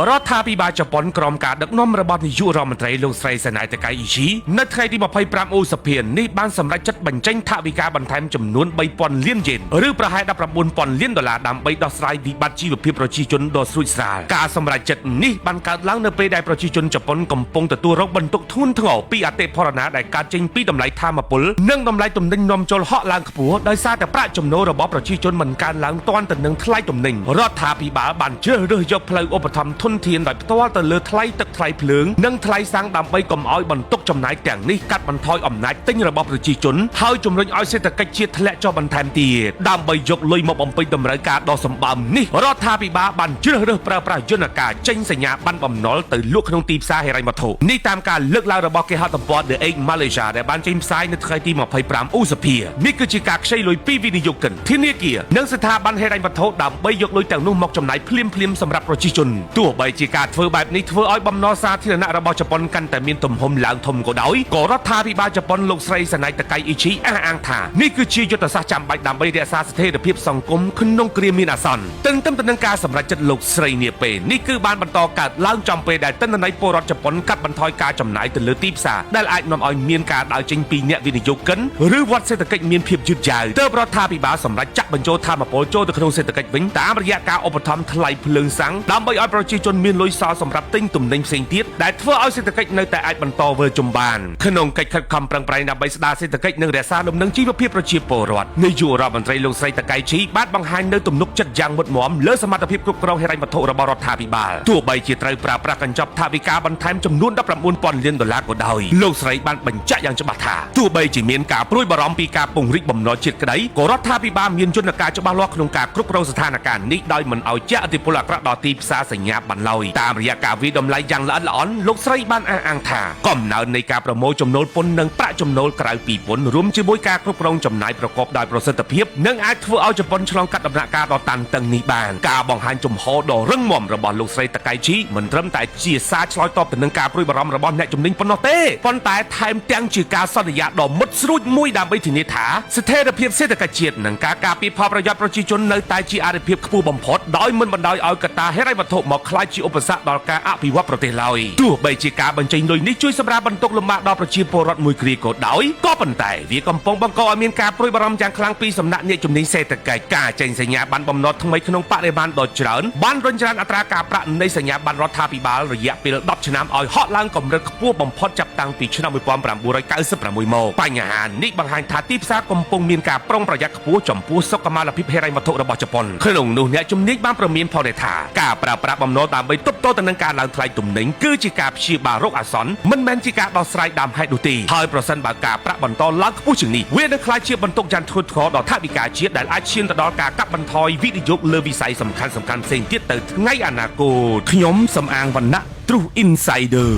រដ្ឋាភិបាលជប៉ុនក្រោមការដឹកនាំរបស់នាយករដ្ឋមន្ត្រីលោកស្រីសេណាយតាកៃអ៊ីជីនៅថ្ងៃទី25ឧសភានេះបានសម្រេចចិត្តបញ្ចេញថវិកាបន្ថែមចំនួន 3,000 លានយេនឬប្រហែល 19,000 លានដុល្លារដើម្បីដោះស្រាយវិបត្តិជីវភាពប្រជាជនដ៏ស្រួចស្រាលការសម្រេចចិត្តនេះបានកើតឡើងនៅពេលដែលប្រជាជនជប៉ុនកំពុងទទួលរងបន្ទុកធ្ងន់ធ្ងរពីអតិផរណាដែលកើតចេញពីតម្លៃថាមពលនិងតម្លៃទំនិញនាំចូលហក់ឡើងខ្ពស់ដោយសារតែប្រាក់ចំណូលរបស់ប្រជាជនមិនកើនឡើងទាន់ទៅនឹងថ្លៃទំនិញរដ្ឋាភិបាលបានជ្រើសរើសយកផ្លូវឧបត្ថម្ភធនធានដោយផ្ទាល់ទៅលើថ្លៃទឹកថ្លៃភ្លើងនិងថ្លៃសាំងដើម្បីកុំឲ្យបន្ទុកចំណាយទាំងនេះកាត់បន្ថយអំណាចទិញរបស់ប្រជាជនហើយជំរុញឲ្យសេដ្ឋកិច្ចជាតិធ្លាក់ចុះបន្ថែមទៀតដើម្បីយកលុយមកបំពេញតម្រូវការដ៏សម្បើមនេះរដ្ឋាភិបាលបានជ្រើសរើសប្រើប្រាស់យន្តការចេញសញ្ញាប័ណ្ណបំណុលទៅលក់ក្នុងទីផ្សារហិរញ្ញវត្ថុនេះតាមការលើកឡើងរបស់គេហទំព័រ The Egg Malaysia ដែលបានចេញផ្សាយនៅថ្ងៃទី25ឧសភានេះគឺជាការខ្ចីលុយពីវិនិយោគិនធនាគារនិងស្ថាប័នហិរញ្ញវត្ថុដើម្បីយកលុយទាំងនោះមកចំណាយភ្លាមៗសម្រាប់ប្រជាជនទោះបីជាការធ្វើបែបនេះធ្វើឲ្យបំណុលសាធារណៈរបស់ជប៉ុនកាន់តែមានទំហំឡើងធំក៏ដោយក៏រដ្ឋាភិបាលជប៉ុនលោកស្រីសេណាយតាកៃអ៊ីជីអះអាងថានេះគឺជាយុទ្ធសាស្ត្រចាំបាច់ដើម្បីរក្សាស្ថិរភាពសង្គមក្នុងគ្រាមានអាសន្នទន្ទឹមទៅនឹងការសម្រេចចិត្តលោកស្រីនាពេលនេះគឺបានបន្តកើតឡើងចំពេលដែលទិន្នន័យពលរដ្ឋជប៉ុនកាត់បន្ថយការចំណាយទៅលើទីផ្សារដែលអាចនាំឲ្យមានការដើរចេញពីអ្នកវិនិយោគិនឬវត្តសេដ្ឋកិច្ចមានភាពយឺតយ៉ាវទើបរដ្ឋាភិបាលសម្រេចចាក់បញ្ចូលថាមពលចូលទៅក្នុងសេដ្ឋកិច្ចវិញតាមរយៈការឧបត្ថម្ភថ្លៃភ្លើងសាំងដើម្បីឲ្យប្រជាជនមានលុយសល់សម្រាប់ទិញទំនិញផ្សេងទៀតដែលធ្វើឲ្យសេដ្ឋកិច្ចនៅតែអាចបន្តវិលជុំបានក្នុងកិច្ចខិតខំប្រឹងប្រែងដើម្បីស្ដារសេដ្ឋកិច្ចនិងរក្សាលំនឹងជីវភាពប្រជាពលរដ្ឋនាយករដ្ឋមន្ត្រីលោកស្រីតាកៃឈីបានបង្ហាញនៅទំនុកចិត្តយ៉ាងមុតមមលើសមត្ថភាពគ្រប់គ្រងហិរញ្ញវត្ថុរបស់រដ្ឋាភិបាលទោះបីជាត្រូវប្រើប្រាស់កញ្ចប់ថវិកាបន្ថែមចំនួន 19,000 លានដុល្លារក៏ដោយលោកស្រីបានបញ្ជាក់យ៉ាងច្បាស់ថាទោះបីជាមានការព្រួយបារម្ភពីការពង្រីកបំណុលជាតិក្តីក៏រដ្ឋាភិបាលមានយន្តការច្បាស់លាស់ក្នុងការគ្រប់គ្រងស្ថានភាពនេះដោយមិនឲ្យជះឥទ្ធិពលអាក្រក់ដល់ទីផ្សារសញ្ញាប័ណ្ណឡើយតាមរយៈការវិតម្លៃយ៉ាងល្អិតល្អន់លោកស្រីបានអះអាងថាកំណើននៃការប្រមូលចំណូលពន្ធនិងប្រាក់ចំណូលក្រៅពីពន្ធរួមជាមួយការគ្រប់គ្រងចំណាយប្រកបដោយប្រសិទ្ធភាពនឹងអាចធ្វើឲ្យជប៉ុនឆ្លងកាត់ដំណាក់កាលដ៏តានតឹងនេះបានការបង្ហាញជំហរដ៏រឹងមាំរបស់លោកស្រីតាកៃឈីមិនត្រឹមតែជាសារឆ្លើយតបទៅនឹងការព្រួយបារម្ភរបស់អ្នកជំនាញប៉ុណ្ណោះទេប៉ុន្តែថែមទាំងជាការសន្យាដ៏មុតស្រួចមួយដើម្បីធានាថាស្ថិរភាពសេដ្ឋកិច្ចជាតិនិងការការពារផលប្រយោជន៍ប្រជាជននៅតែជាអាទិភាពខ្ពស់បំផុតដោយមិនបណ្ដោយឲ្យកត្តាហិរញ្ញវត្ថុមកក្លាយជាឧបសគ្គដល់ការអភិវឌ្ឍប្រទេសឡើយទោះបីជាការបញ្ចេញលុយនេះជួយសម្រាលបន្ទុកលំបាកដល់ប្រជាពលរដ្ឋមួយគ្រាក៏ដោយក៏ប៉ុន្តែវាកំពុងបង្កឲ្យមានការព្រួយបារម្ភយ៉ាងខ្លាំងពីសំណាក់អ្នកជំនាញសេដ្ឋកិច្ចការចេញសញ្ញាប័ណ្ណបំណុលថ្មីក្នុងបរិមាណដ៏ច្រើនបានរុញច្រានអត្រាការប្រាក់នៃសញ្ញាប័ណ្ណរដ្ឋាភិបាលរយៈពេល10ឆ្នាំឲ្យហក់ឡើងកម្រិតខ្ពស់បំផុតចាប់តាំងពីឆ្នាំ1996មកបញ្ហានេះបង្ហាញថាទីផ្សារកំពុងមានការប្រុងប្រយ័ត្នខ្ពស់ចំពោះសុខុមាលភាពហិរញ្ញវត្ថុរបស់ជប៉ុនក្នុងនោះអ្នកជំនាញបានប្រមានផងដែរថាការប្រើប្រាស់បំណុលដើម្បីទប់ទល់ទៅនឹងការឡើងថ្លៃទំនិញគឺជាការព្យាបាលរោគអាសន្នមិនមែនជាការដោះស្រាយដើមហេតុនោះទេហើយប្រសិនបើការប្រាក់បន្តឡើងខ្ពស់ជាងនេះវានឹងក្លាយជាបន្ទុកយ៉ាងធ្ងន់ធ្ងរដល់ថវិកាជាតិដែលអាចឈានទៅដល់ការកាត់បន្ថយវិនិយោគលើវិស័យសំខាន់ៗផ្សេងទៀតទៅថ្ងៃអនាគតខ្ញុំសំអាងវណ្ណៈ True Insider